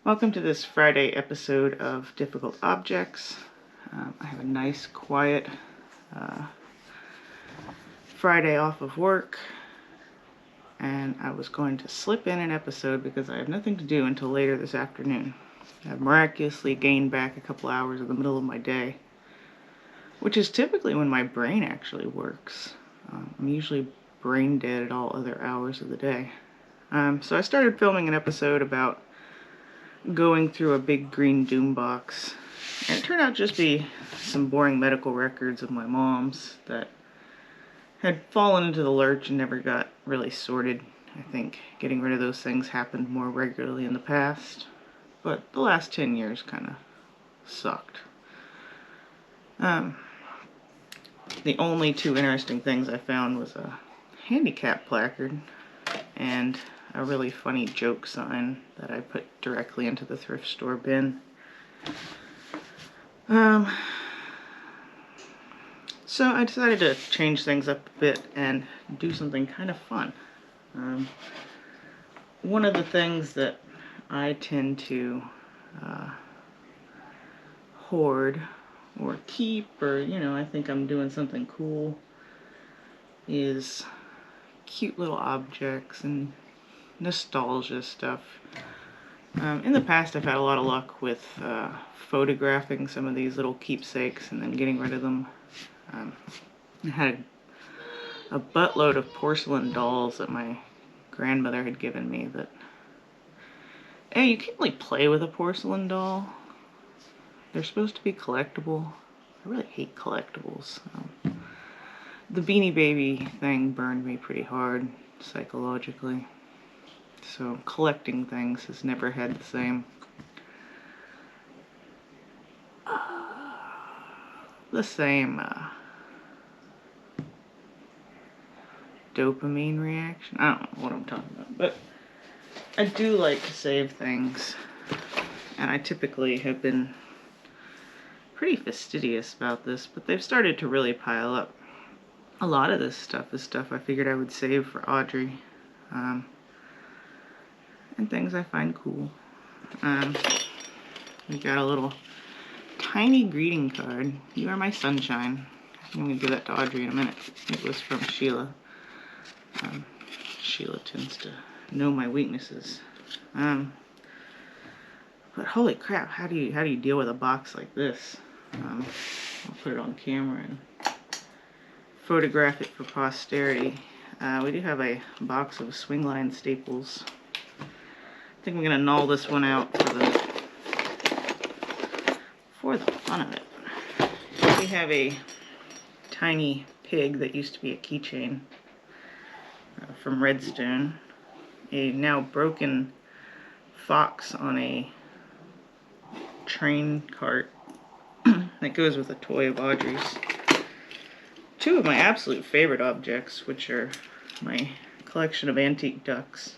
Welcome to this Friday episode of Difficult Objects. I have a nice, quiet Friday off of work, and I was going to slip in an episode because I have nothing to do until later this afternoon. I've miraculously gained back a couple hours in the middle of my day, which is typically when my brain actually works. I'm usually brain dead at all other hours of the day. So I started filming an episode about going through a big green doom box, and it turned out to just be some boring medical records of my mom's that had fallen into the lurch and never got really sorted. I think getting rid of those things happened more regularly in the past, but the last 10 years kind of sucked. The only two interesting things I found was a handicap placard and a really funny joke sign that I put directly into the thrift store bin. So I decided to change things up a bit and do something kind of fun. One of the things that I tend to hoard or keep, or I think I'm doing something cool, is cute little objects and nostalgia stuff. In the past I've had a lot of luck with photographing some of these little keepsakes and then getting rid of them. I had a buttload of porcelain dolls that my grandmother had given me that, hey, you can't really play with a porcelain doll. They're supposed to be collectible. I really hate collectibles. The Beanie Baby thing burned me pretty hard psychologically. So collecting things has never had the same dopamine reaction. I don't know what I'm talking about, but I do like to save things, and I typically have been pretty fastidious about this, but they've started to really pile up. A lot of this stuff is stuff I figured I would save for Audrey, and things I find cool. We got a little tiny greeting card. You are my sunshine. I'm going to give that to Audrey in a minute. It was from Sheila. Sheila tends to know my weaknesses. But holy crap, how do you deal with a box like this? I'll put it on camera and photograph it for posterity. We do have a box of swingline staples. I think I'm going to null this one out for the fun of it. We have a tiny pig that used to be a keychain from Redstone, a now broken fox on a train cart that goes with a toy of Audrey's. Two of my absolute favorite objects, which are my collection of antique ducks.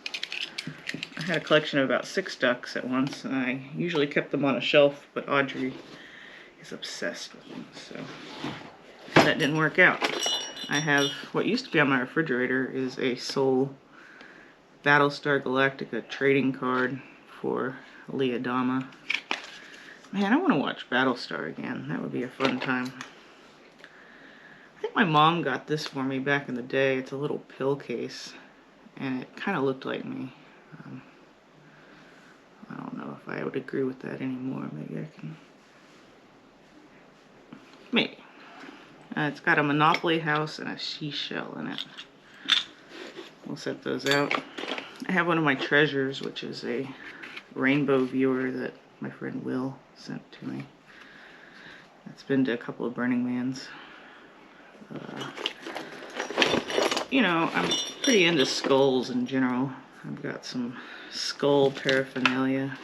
I had a collection of about 6 ducks at once, and I usually kept them on a shelf, but Audrey is obsessed with them, so that didn't work out. I have what used to be on my refrigerator is a Soul Battlestar Galactica trading card for Leah Dama. Man, I want to watch Battlestar again. That would be a fun time. I think my mom got this for me back in the day. It's a little pill case, and it kind of looked like me. I don't know if I would agree with that anymore. Maybe I can. Maybe. It's got a Monopoly house and a seashell in it. We'll set those out. I have one of my treasures, which is a rainbow viewer that my friend Will sent to me. It's been to a couple of Burning Mans. I'm pretty into skulls in general. I've got some skull paraphernalia.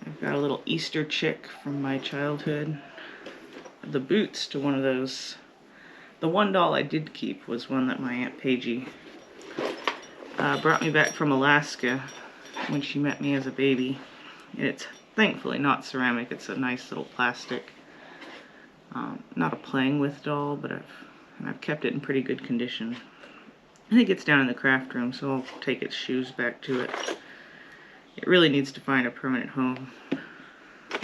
I've got a little Easter chick from my childhood. The boots to one of those. The one doll I did keep was one that my Aunt Paigey brought me back from Alaska when she met me as a baby. It's thankfully not ceramic. It's a nice little plastic. Not a playing with doll, but I've kept it in pretty good condition. I think it's down in the craft room, so I'll take its shoes back to it. it really needs to find a permanent home.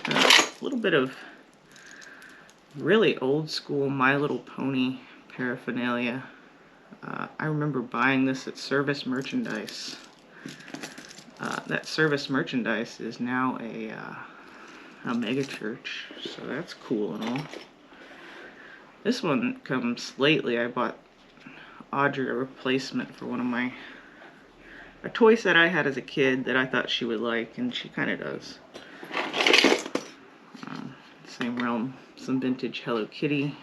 A little bit of really old school My Little Pony paraphernalia. I remember buying this at Service Merchandise. That Service Merchandise is now a mega church, so that's cool and all. This one comes lately. I bought Audrey a replacement for one of a toy set I had as a kid that I thought she would like, and she kind of does. Same realm, some vintage Hello Kitty.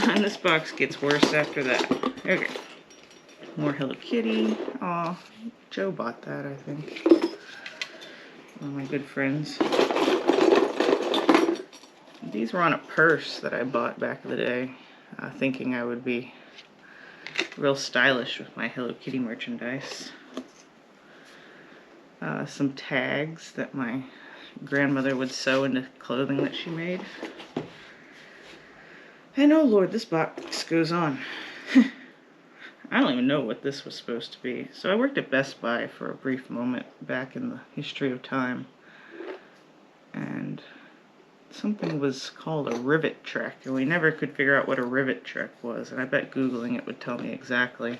And this box gets worse after that. Okay. More Hello Kitty. Aw, Joe bought that, I think. One of my good friends. These were on a purse that I bought back in the day, thinking I would be real stylish with my Hello Kitty merchandise. Some tags that my grandmother would sew into clothing that she made. And oh Lord, this box goes on. I don't even know what this was supposed to be. So I worked at Best Buy for a brief moment back in the history of time. And something was called a rivet trek, and we never could figure out what a rivet trek was. And I bet Googling it would tell me exactly.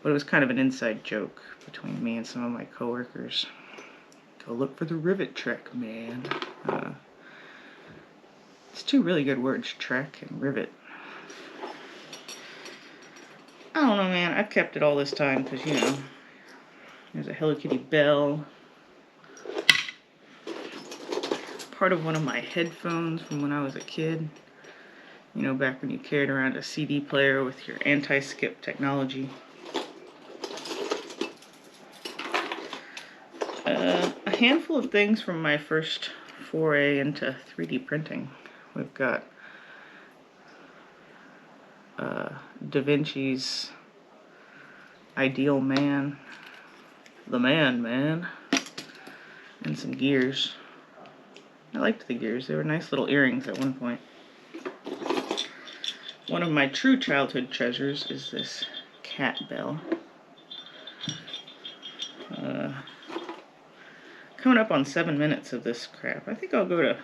But it was kind of an inside joke between me and some of my coworkers. Go look for the rivet trek, man. It's two really good words, trek and rivet. I don't know, man. I've kept it all this time because, you know, there's a Hello Kitty bell. Part of one of my headphones from when I was a kid. You know, back when you carried around a CD player with your anti-skip technology. A handful of things from my first foray into 3D printing. We've got Da Vinci's Ideal Man, the man, and some gears. I liked the gears. They were nice little earrings at one point. One of my true childhood treasures is this cat bell. Coming up on 7 minutes of this crap. I think I'll go to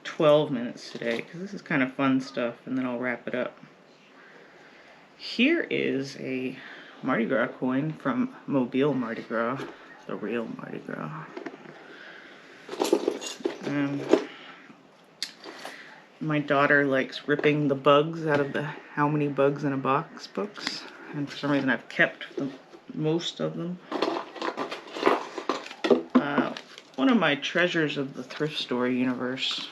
12 minutes today because this is kind of fun stuff, and then I'll wrap it up. Here is a Mardi Gras coin from Mobile Mardi Gras, the real Mardi Gras. My daughter likes ripping the bugs out of the How Many Bugs in a Box books, and for some reason I've kept most of them. One of my treasures of the thrift store universe.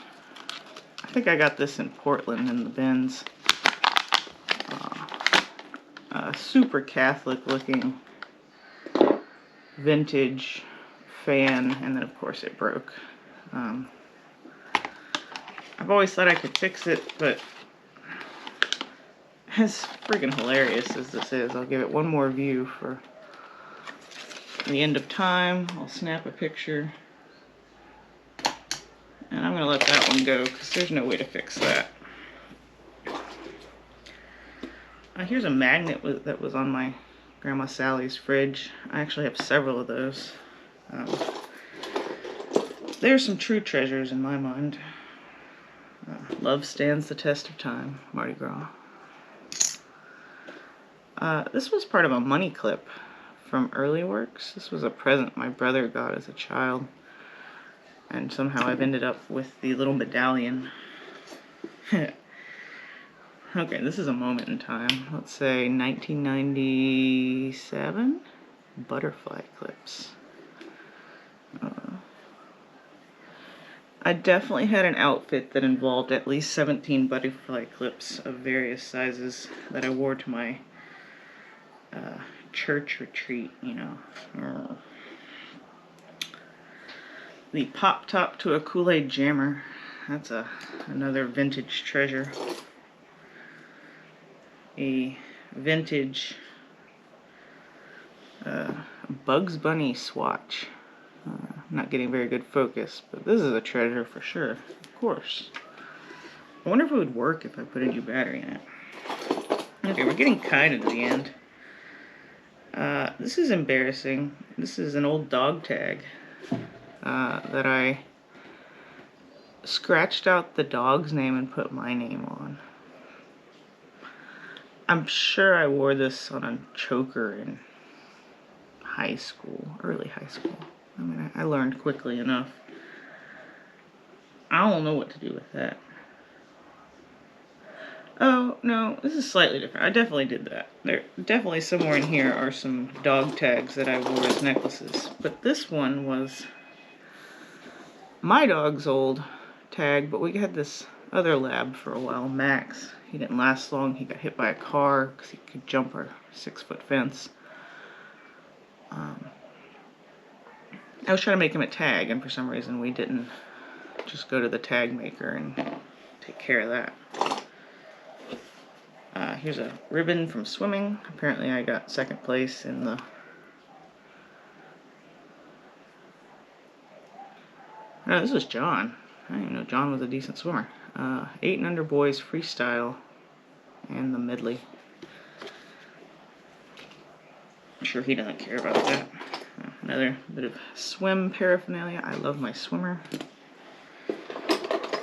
I think I got this in Portland in the bins. Super Catholic looking vintage fan, and then of course it broke. I've always thought I could fix it, but as friggin' hilarious as this is, I'll give it one more view for the end of time. I'll snap a picture. And I'm going to let that one go because there's no way to fix that. Here's a magnet that was on my Grandma Sally's fridge. I actually have several of those. There's some true treasures in my mind. Love stands the test of time, Mardi Gras. This was part of a money clip from Early Works. This was a present my brother got as a child. And somehow I've ended up with the little medallion. Okay, this is a moment in time. Let's say 1997? Butterfly clips. I definitely had an outfit that involved at least 17 butterfly clips of various sizes that I wore to my church retreat, you know. The pop top to a Kool-Aid jammer. That's another vintage treasure. A vintage Bugs Bunny swatch. I'm not getting very good focus, but this is a treasure for sure. Of course. I wonder if it would work if I put a new battery in it. Okay, we're getting kind of to the end. This is embarrassing. This is an old dog tag that I scratched out the dog's name and put my name on. I'm sure I wore this on a choker in high school, early high school. I mean, I learned quickly enough. I don't know what to do with that. Oh, no, this is slightly different. I definitely did that. There definitely somewhere in here are some dog tags that I wore as necklaces. But this one was my dog's old tag, but we had this other lab for a while, Max. He didn't last long. He got hit by a car because he could jump our 6-foot fence. I was trying to make him a tag, and for some reason we didn't just go to the tag maker and take care of that. Here's a ribbon from swimming. Apparently I got second place in the... Oh, this was John. I didn't even know John was a decent swimmer. 8 and under boys freestyle and the medley. I'm sure he doesn't care about that. Another bit of swim paraphernalia. I love my swimmer.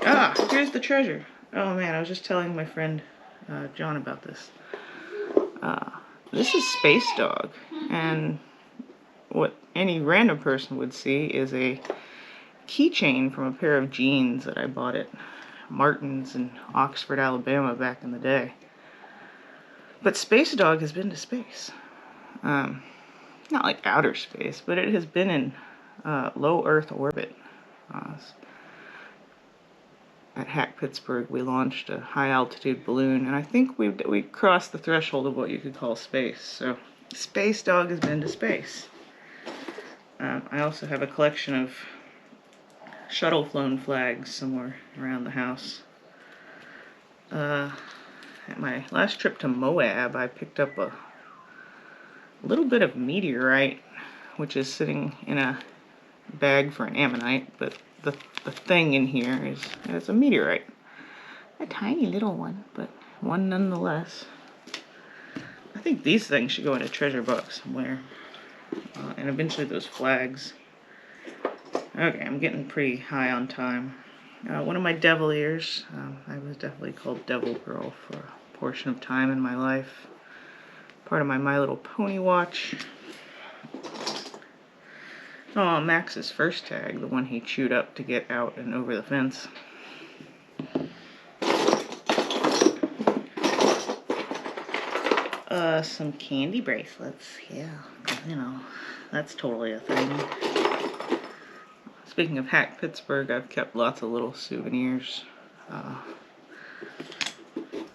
Ah, here's the treasure. Oh man, I was just telling my friend John about this. This is Space Dog, and what any random person would see is a keychain from a pair of jeans that I bought at Martin's in Oxford, Alabama back in the day. But Space Dog has been to space. Not like outer space, but it has been in low Earth orbit. At Hack Pittsburgh, we launched a high-altitude balloon, and I think we crossed the threshold of what you could call space. So, Space Dog has been to space. I also have a collection of shuttle-flown flags somewhere around the house. At my last trip to Moab, I picked up a little bit of meteorite, which is sitting in a bag for an ammonite, but the thing in here is it's a meteorite. A tiny little one, but one nonetheless. I think these things should go in a treasure box somewhere. And eventually those flags. Okay, I'm getting pretty high on time. One of my devil ears. I was definitely called Devil Girl for a portion of time in my life. Part of my Little Pony watch. Oh, Max's first tag, the one he chewed up to get out and over the fence. Some candy bracelets. Yeah, you know, that's totally a thing. Speaking of Hack Pittsburgh, I've kept lots of little souvenirs.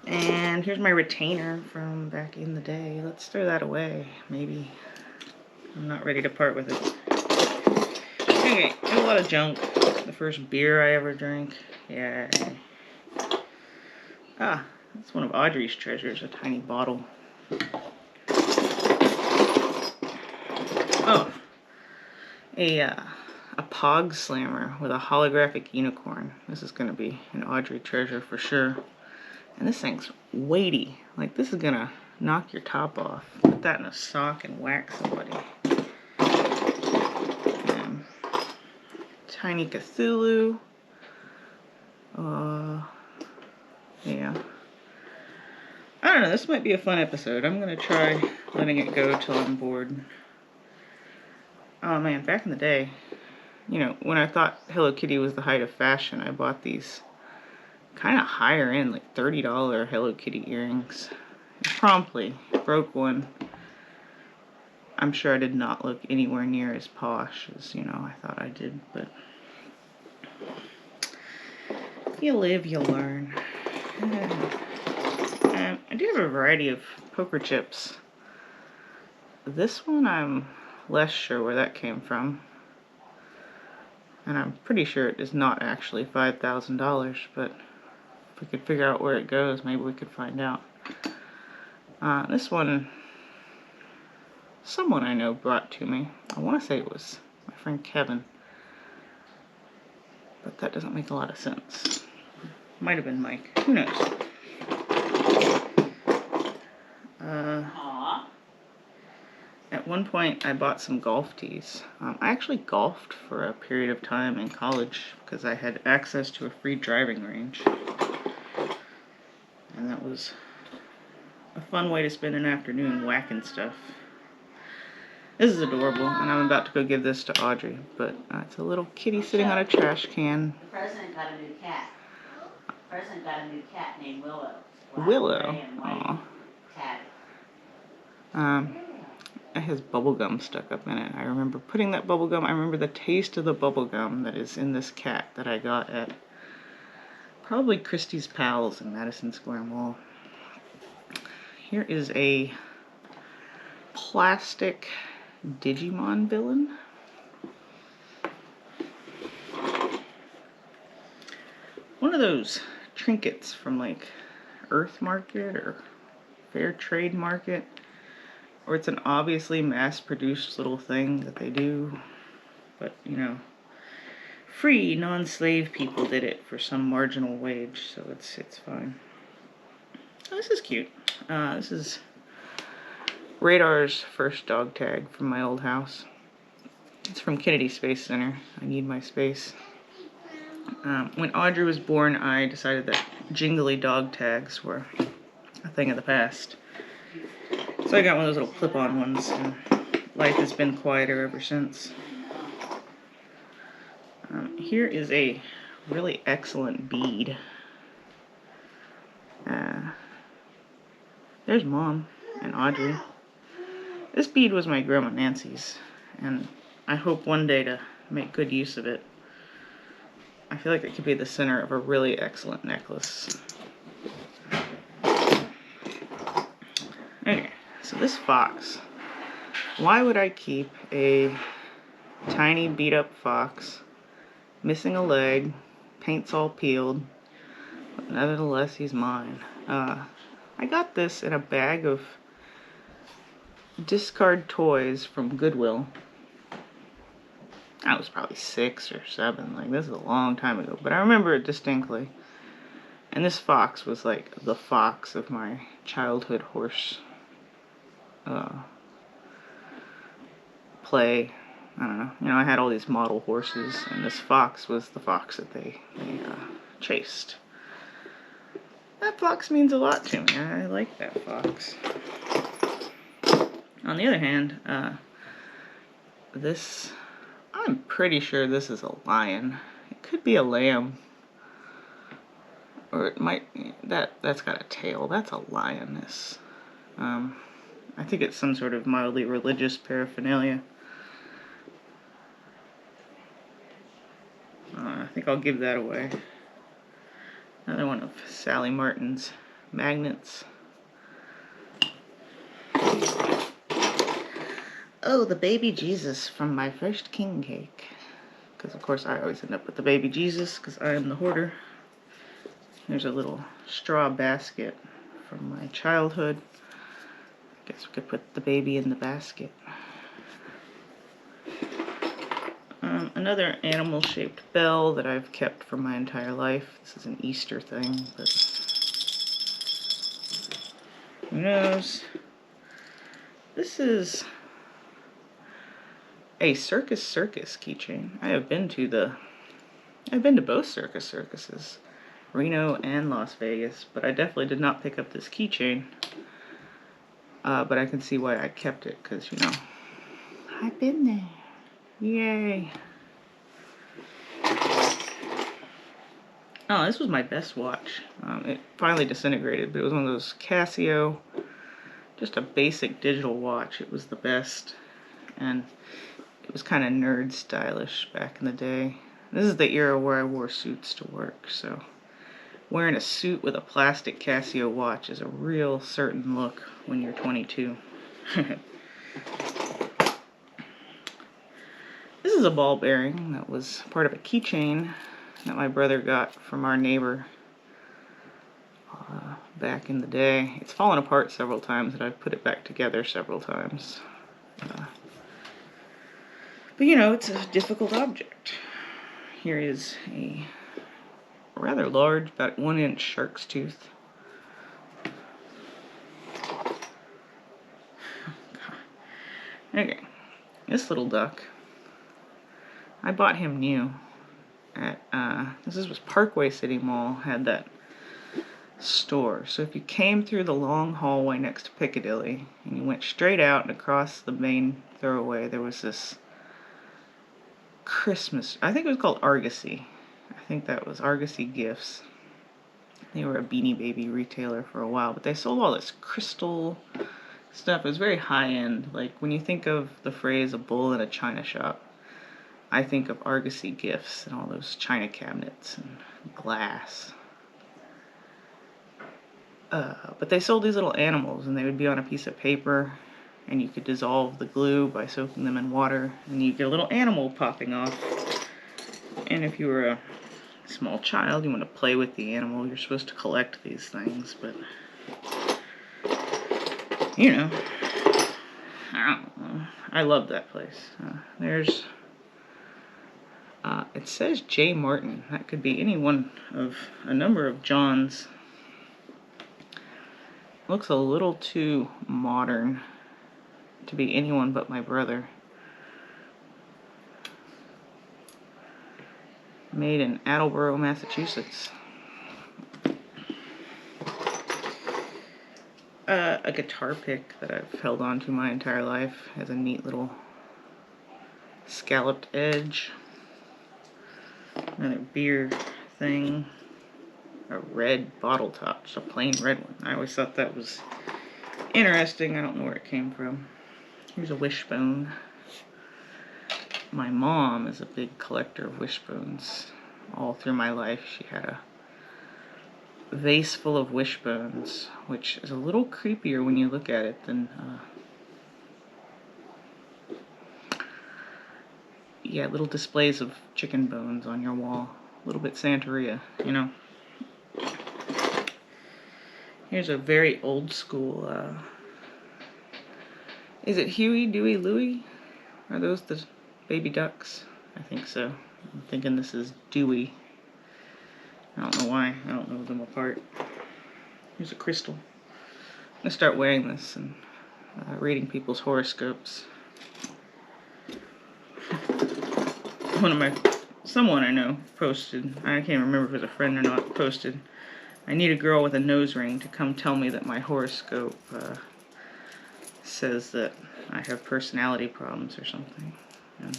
And here's my retainer from back in the day. Let's throw that away, maybe. I'm not ready to part with it. Okay, a lot of junk. The first beer I ever drank. Yeah. Ah, that's one of Audrey's treasures, a tiny bottle. Oh, a Pog Slammer with a holographic unicorn. This is going to be an Audrey treasure for sure. And this thing's weighty. Like, this is going to knock your top off. Put that in a sock and whack somebody. Tiny Cthulhu. Yeah. I don't know, this might be a fun episode. I'm going to try letting it go till I'm bored. Oh man, back in the day, you know, when I thought Hello Kitty was the height of fashion, I bought these kind of higher end, like $30 Hello Kitty earrings. I promptly broke one. I'm sure I did not look anywhere near as posh as, you know, I thought I did, but you live, you learn. I do have a variety of poker chips. This one, I'm less sure where that came from. And I'm pretty sure it is not actually $5,000, but if we could figure out where it goes, maybe we could find out. This one, someone I know brought to me. I want to say it was my friend Kevin, but that doesn't make a lot of sense. Might have been Mike. Who knows? At one point, I bought some golf tees. I actually golfed for a period of time in college because I had access to a free driving range. And that was a fun way to spend an afternoon whacking stuff. This is adorable, and I'm about to go give this to Audrey, but it's a little kitty sitting on a trash can. The president got a new cat. The president got a new cat named Willow. Willow? Aww. Cat. It has bubble gum stuck up in it. I remember putting that bubble gum. I remember the taste of the bubble gum that is in this cat that I got at probably Christie's Pals in Madison Square Mall. Here is a plastic Digimon villain. One of those trinkets from like Earth Market or Fair Trade Market, or it's an obviously mass-produced little thing that they do, but you know, free non-slave people did it for some marginal wage, so it's fine. Oh, this is cute. This is Radar's first dog tag from my old house. It's from Kennedy Space Center. I need my space. When Audrey was born, I decided that jingly dog tags were a thing of the past. So I got one of those little clip-on ones, and life has been quieter ever since. Here is a really excellent bead. There's Mom and Audrey. This bead was my grandma Nancy's, and I hope one day to make good use of it. I feel like it could be the center of a really excellent necklace. Okay, so this fox. Why would I keep a tiny beat-up fox, missing a leg, paint's all peeled, but nevertheless he's mine? I got this in a bag of discard toys from Goodwill. I was probably 6 or 7, like this is a long time ago, but I remember it distinctly. And this fox was like the fox of my childhood horse play. I don't know, you know, I had all these model horses, and this fox was the fox that they chased. That fox means a lot to me. I like that fox. On the other hand, this, I'm pretty sure this is a lion. It could be a lamb. Or it might, that's got a tail. That's a lioness. I think it's some sort of mildly religious paraphernalia. I think I'll give that away. Another one of Sally Martin's magnets. Oh, the baby Jesus from my first king cake. Because of course I always end up with the baby Jesus because I am the hoarder. Here's a little straw basket from my childhood. I guess we could put the baby in the basket. Another animal-shaped bell that I've kept for my entire life. This is an Easter thing, but who knows? This is a Circus keychain. I've been to both circuses, Reno and Las Vegas, but I definitely did not pick up this keychain. But I can see why I kept it, because, you know, I've been there. Yay. Oh, this was my best watch. It finally disintegrated, but it was one of those Casio, just a basic digital watch. It was the best, and it was kind of nerd stylish back in the day. This is the era where I wore suits to work, so wearing a suit with a plastic Casio watch is a real certain look when you're 22. This is a ball bearing that was part of a keychain that my brother got from our neighbor back in the day. It's fallen apart several times, and I've put it back together several times. But you know, it's a difficult object. Here is a rather large, about 1-inch shark's tooth. Okay, this little duck, I bought him new at, this was Parkway City Mall, had that store. So if you came through the long hallway next to Piccadilly and you went straight out and across the main thoroughway, there was this Christmas, I think it was called Argosy. I think that was Argosy Gifts. They were a Beanie Baby retailer for a while, but they sold all this crystal stuff. It was very high end. Like when you think of the phrase a bull in a china shop, I think of Argosy Gifts and all those china cabinets and glass. But they sold these little animals, and they would be on a piece of paper, and you could dissolve the glue by soaking them in water, and you get a little animal popping off. And if you were a small child, you want to play with the animal, you're supposed to collect these things, but you know, I don't know. I love that place. There's, it says J. Martin. That could be any one of a number of Johns. Looks a little too modern to be anyone but my brother. Made in Attleboro, Massachusetts. A guitar pick that I've held on to my entire life. Has a neat little scalloped edge. Another beer thing. A red bottle top, just a plain red one. I always thought that was interesting. I don't know where it came from. Here's a Wishbone. My mom is a big collector of Wishbones. All through my life, she had a vase full of Wishbones, which is a little creepier when you look at it than, yeah, little displays of chicken bones on your wall. A little bit Santeria, you know. Here's a very old school, is it Huey, Dewey, Louie? Are those the baby ducks? I think so. I'm thinking this is Dewey. I don't know why. I don't know them apart. Here's a crystal. I'm gonna start wearing this and reading people's horoscopes. Someone I know posted, I can't remember if it was a friend or not, posted, I need a girl with a nose ring to come tell me that my horoscope says that I have personality problems or something. And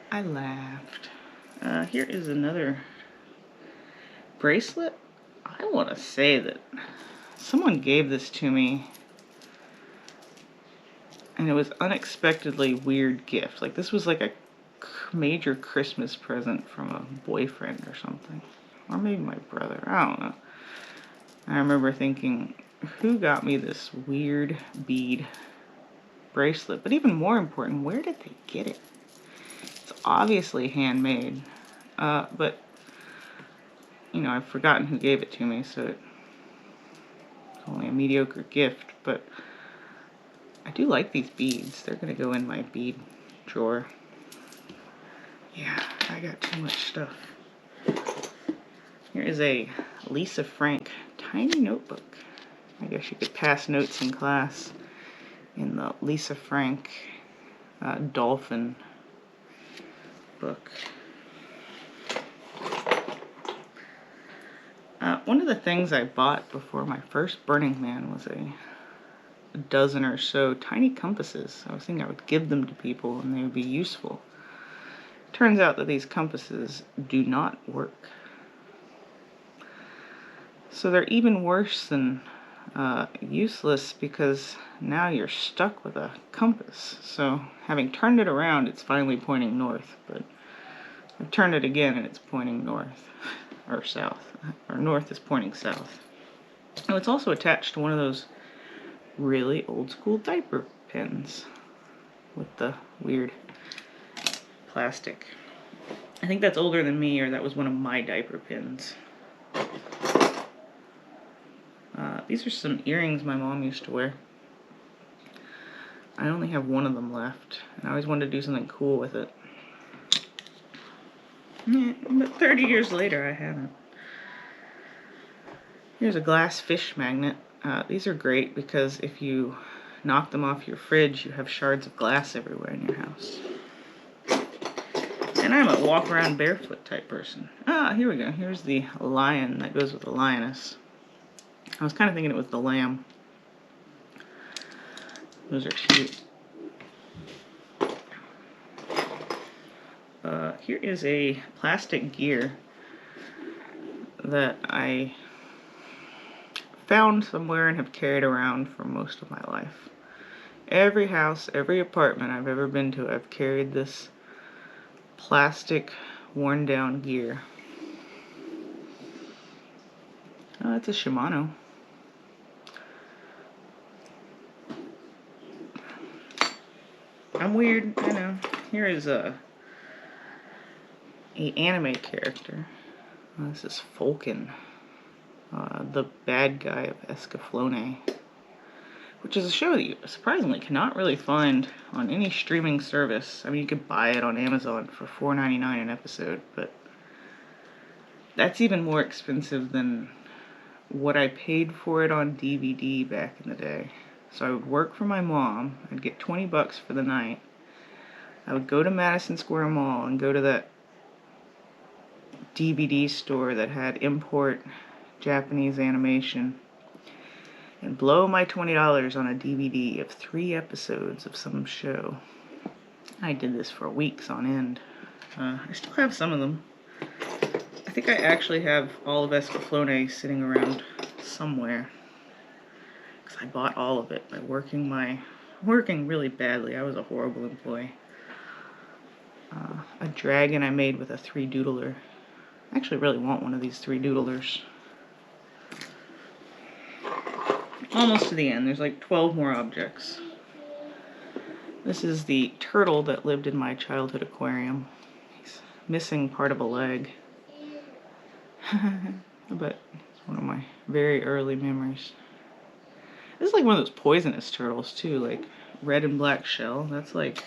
I laughed. Here is another bracelet. I want to say that someone gave this to me, and it was unexpectedly weird gift. Like this was like a major Christmas present from a boyfriend or something. Or maybe my brother, I don't know. I remember thinking, who got me this weird bead bracelet? But even more important, where did they get it? It's obviously handmade, but you know, I've forgotten who gave it to me, so it's only a mediocre gift, but I do like these beads. They're gonna go in my bead drawer. Yeah, I got too much stuff. Here is a Lisa Frank tiny notebook. I guess you could pass notes in class in the Lisa Frank dolphin book. One of the things I bought before my first Burning Man was a dozen or so tiny compasses. I was thinking I would give them to people and they would be useful. Turns out that these compasses do not work. So they're even worse than useless, because now you're stuck with a compass. So having turned it around, it's finally pointing north, but I've turned it again and it's pointing north, or south, or north is pointing south. Oh, it's also attached to one of those really old school diaper pins with the weird plastic. I think that's older than me, or that was one of my diaper pins. These are some earrings my mom used to wear. I only have one of them left, and I always wanted to do something cool with it. Yeah, but 30 years later, I haven't. Here's a glass fish magnet. These are great because if you knock them off your fridge, you have shards of glass everywhere in your house. And I'm a walk around barefoot type person. Ah, here we go. Here's the lion that goes with the lioness. I was kind of thinking it was the lamb. Those are cute. Here is a plastic gear that I found somewhere and have carried around for most of my life. Every house, every apartment I've ever been to, I've carried this plastic worn down gear. Oh, it's a Shimano. I'm weird, I know. Here is a anime character. Oh, this is Falcon, the bad guy of Escaflowne, which is a show that you surprisingly cannot really find on any streaming service. I mean, you could buy it on Amazon for $4.99 an episode, but that's even more expensive than what I paid for it on DVD back in the day. So I would work for my mom. I'd get $20 for the night. I would go to Madison Square Mall and go to that DVD store that had import Japanese animation and blow my $20 on a DVD of 3 episodes of some show. I did this for weeks on end. I still have some of them. I think I actually have all of Escaflowne sitting around somewhere, because I bought all of it by working really badly. I was a horrible employee. A dragon I made with a 3-doodler. I actually really want one of these 3-doodlers. Almost to the end. There's like 12 more objects. This is the turtle that lived in my childhood aquarium. He's missing part of a leg. But it's one of my very early memories. This is like one of those poisonous turtles too, like red and black shell. That's like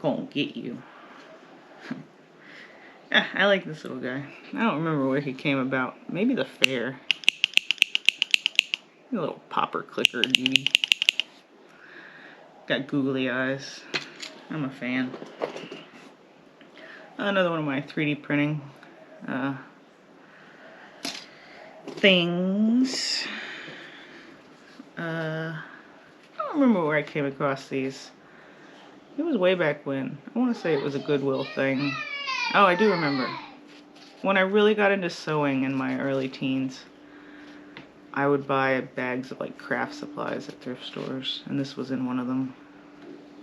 gonna get you. Yeah, I like this little guy. I don't remember where he came about. Maybe the fair. A little popper clicker duty. Got googly eyes. I'm a fan. Another one of my 3D printing things. I don't remember where I came across these. It was way back when. I want to say it was a Goodwill thing. Oh, I do remember. When I really got into sewing in my early teens, I would buy bags of like craft supplies at thrift stores, and this was in one of them.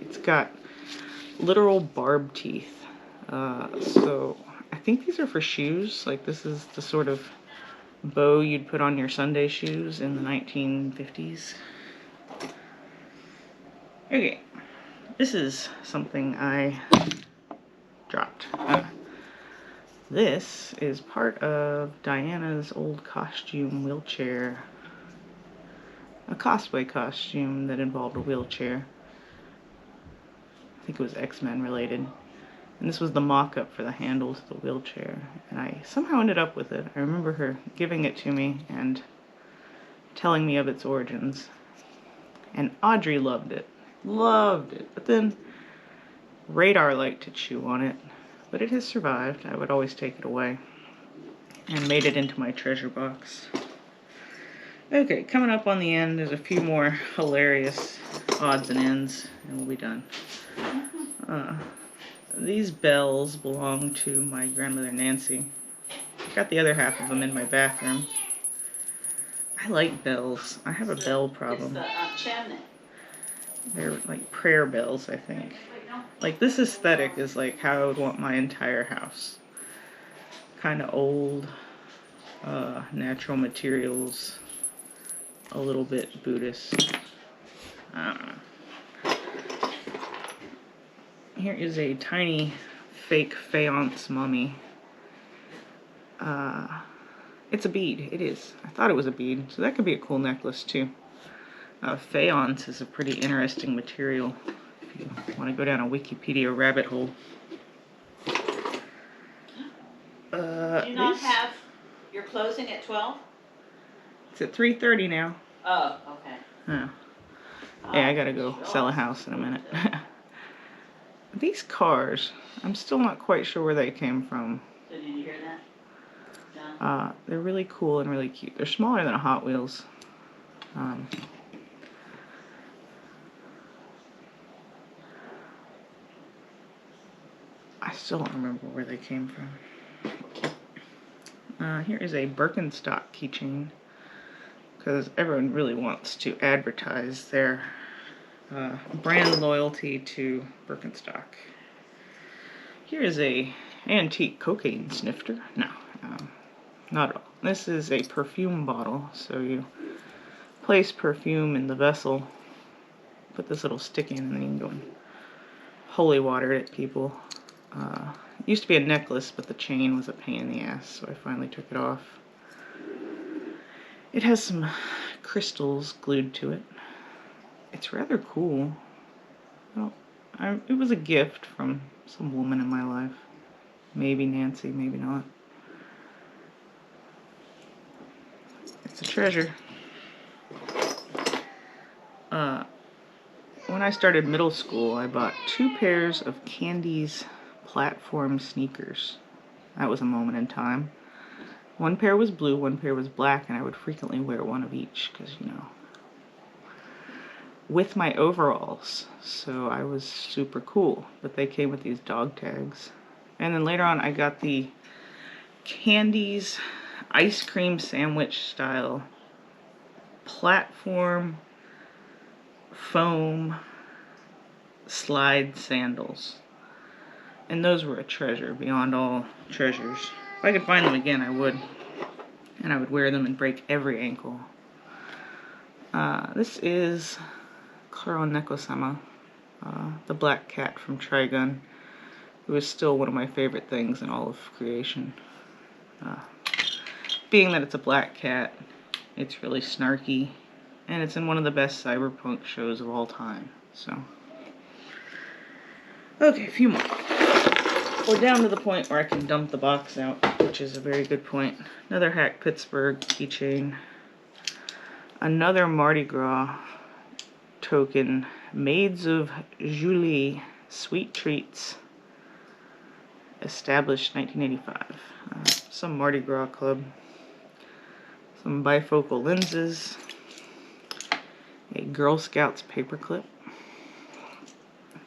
It's got literal barb teeth. So I think these are for shoes. Like, this is the sort of bow you'd put on your Sunday shoes in the 1950s. Okay, this is something I dropped. This is part of Diana's old costume wheelchair. A cosplay costume that involved a wheelchair. I think it was X-Men related. And this was the mock-up for the handle to the wheelchair. And I somehow ended up with it. I remember her giving it to me and telling me of its origins. And Audrey loved it. Loved it. But then Radar liked to chew on it. But it has survived. I would always take it away. And made it into my treasure box. Okay, coming up on the end, there's a few more hilarious odds and ends, and we'll be done. These bells belong to my grandmother Nancy. I got the other half of them in my bathroom. I like bells. I have a bell problem. It's the chimney. They're like prayer bells, I think. Like, this aesthetic is like how I would want my entire house. Kind of old, natural materials, a little bit Buddhist. I don't know. Here is a tiny fake faience mummy. It's a bead. It is. I thought it was a bead, so that could be a cool necklace too. Faience is a pretty interesting material if you want to go down a Wikipedia rabbit hole. Do you not have your closing at 12? It's at 3:30 now. Oh, okay. Yeah. Yeah, I gotta go sell a house in a minute. These cars, I'm still not quite sure where they came from. So did you hear that? They're really cool and really cute. They're smaller than a Hot Wheels. I still don't remember where they came from. Here is a Birkenstock keychain, because everyone really wants to advertise their brand loyalty to Birkenstock. Here is a antique cocaine snifter. No, not at all. This is a perfume bottle, so you place perfume in the vessel, put this little stick in, and then you can go and holy water it at people. It used to be a necklace, but the chain was a pain in the ass, so I finally took it off. It has some crystals glued to it. It's rather cool. Well, it was a gift from some woman in my life. Maybe Nancy, maybe not. It's a treasure. When I started middle school, I bought 2 pairs of Candies platform sneakers. That was a moment in time. One pair was blue, one pair was black, and I would frequently wear one of each, because, you know, with my overalls. So I was super cool, but they came with these dog tags. And then later on, I got the Candies ice cream sandwich style platform foam slide sandals. And those were a treasure beyond all treasures. If I could find them again, I would. And I would wear them and break every ankle. This is Karo Neko-sama, the black cat from Trigun, who is still one of my favorite things in all of creation. Being that it's a black cat, it's really snarky, and it's in one of the best cyberpunk shows of all time. So, okay, a few more. We're down to the point where I can dump the box out, which is a very good point. Another Hack Pittsburgh keychain. Another Mardi Gras token. Maids of Julie Sweet Treats. Established 1985. Some Mardi Gras club. Some bifocal lenses. A Girl Scouts paperclip.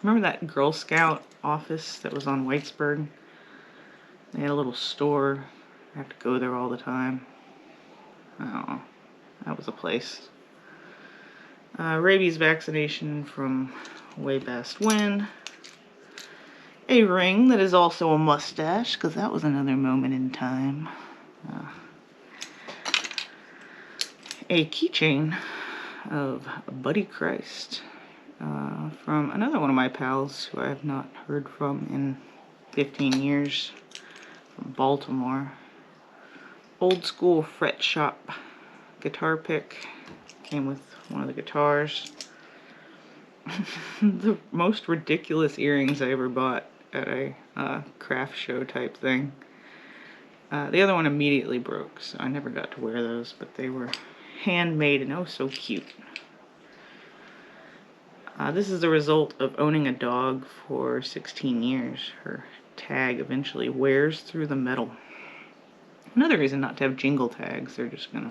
Remember that Girl Scout office that was on Whitesburg? They had a little store. I have to go there all the time. Oh, that was a place. Rabies vaccination from way past when. A ring that is also a mustache, because that was another moment in time. A keychain of Buddy Christ. From another one of my pals who I have not heard from in 15 years, from Baltimore. Old school fret shop guitar pick. Came with one of the guitars. The most ridiculous earrings I ever bought at a craft show type thing. The other one immediately broke, so I never got to wear those, but they were handmade and oh so cute. This is the result of owning a dog for 16 years. Her tag eventually wears through the metal. Another reason not to have jingle tags. They're just gonna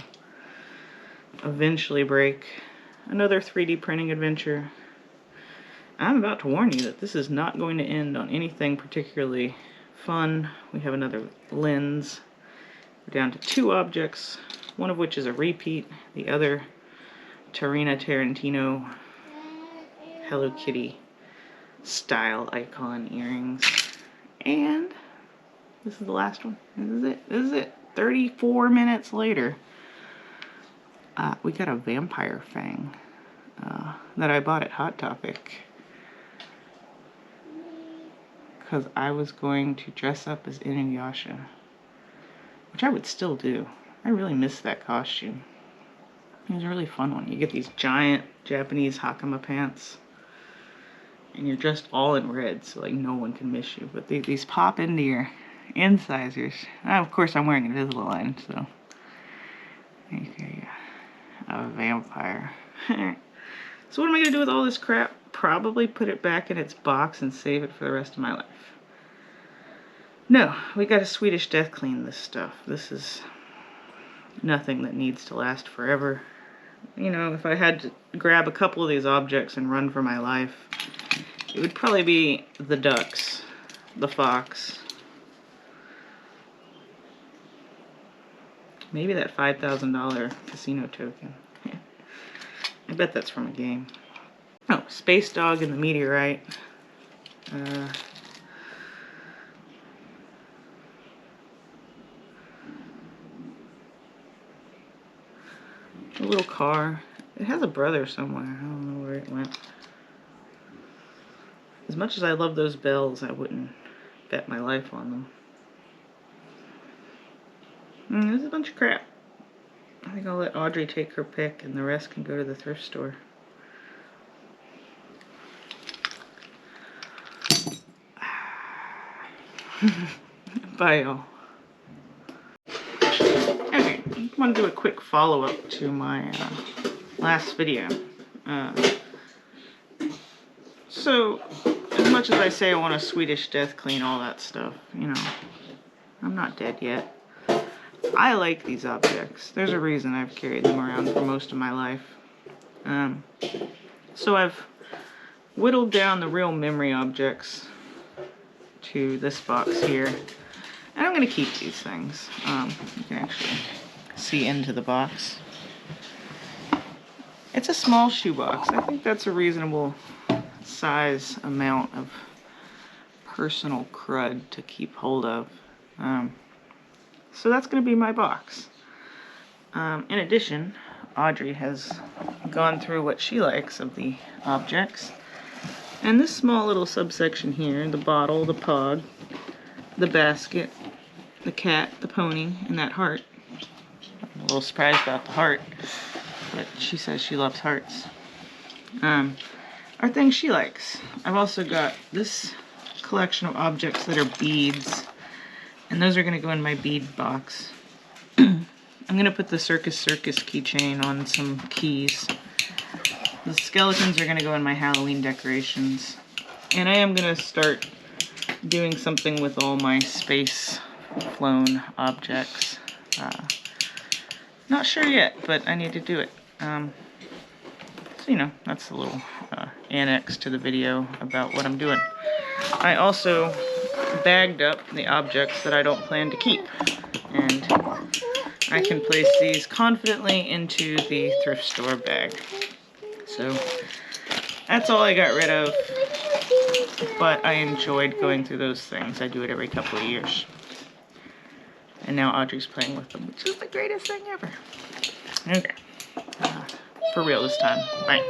eventually break. Another 3D printing adventure. I'm about to warn you that this is not going to end on anything particularly fun. We have another lens. We're down to 2 objects, one of which is a repeat, the other Tarina Tarantino Hello Kitty style icon earrings. And this is the last one. This is it. 34 minutes later. We got a vampire fang that I bought at Hot Topic because I was going to dress up as Inuyasha, which I would still do. I really miss that costume. It was a really fun one. You get these giant Japanese Hakama pants, and you're dressed all in red, so like no one can miss you. But these pop into your incisors. Of course, I'm wearing Invisalign, so okay, yeah. A vampire. So what am I gonna do with all this crap? Probably put it back in its box and save it for the rest of my life. No, we gotta Swedish death clean this stuff. This is nothing that needs to last forever. You know, if I had to grab a couple of these objects and run for my life, it would probably be the ducks, the fox, maybe that $5,000 casino token. I bet that's from a game. Oh, Space Dog and the Meteorite. A little car. It has a brother somewhere. I don't know where it went. As much as I love those bells, I wouldn't bet my life on them. There's a bunch of crap. I think I'll let Audrey take her pick and the rest can go to the thrift store. Bye, y'all. Okay, I want to do a quick follow-up to my last video. So, as much as I say I want to Swedish death clean all that stuff, you know, I'm not dead yet. I like these objects. There's a reason I've carried them around for most of my life. So I've whittled down the real memory objects to this box here. And I'm going to keep these things. You can actually see into the box. It's a small shoebox. I think that's a reasonable size amount of personal crud to keep hold of. So that's going to be my box. In addition, Audrey has gone through what she likes of the objects. And this small little subsection here, the bottle, the pug, the basket, the cat, the pony, and that heart. I'm a little surprised about the heart, but she says she loves hearts. Are things she likes. I've also got this collection of objects that are beads, and those are going to go in my bead box. I'm going to put the Circus keychain on some keys. The skeletons are going to go in my Halloween decorations. And I am going to start doing something with all my space flown objects. Not sure yet, but I need to do it. So, you know, that's a little annex to the video about what I'm doing. I also bagged up the objects that I don't plan to keep. And I can place these confidently into the thrift store bag. So that's all I got rid of, but I enjoyed going through those things. I do it every couple of years. And now Audrey's playing with them, which is the greatest thing ever. Okay, for real this time. Bye.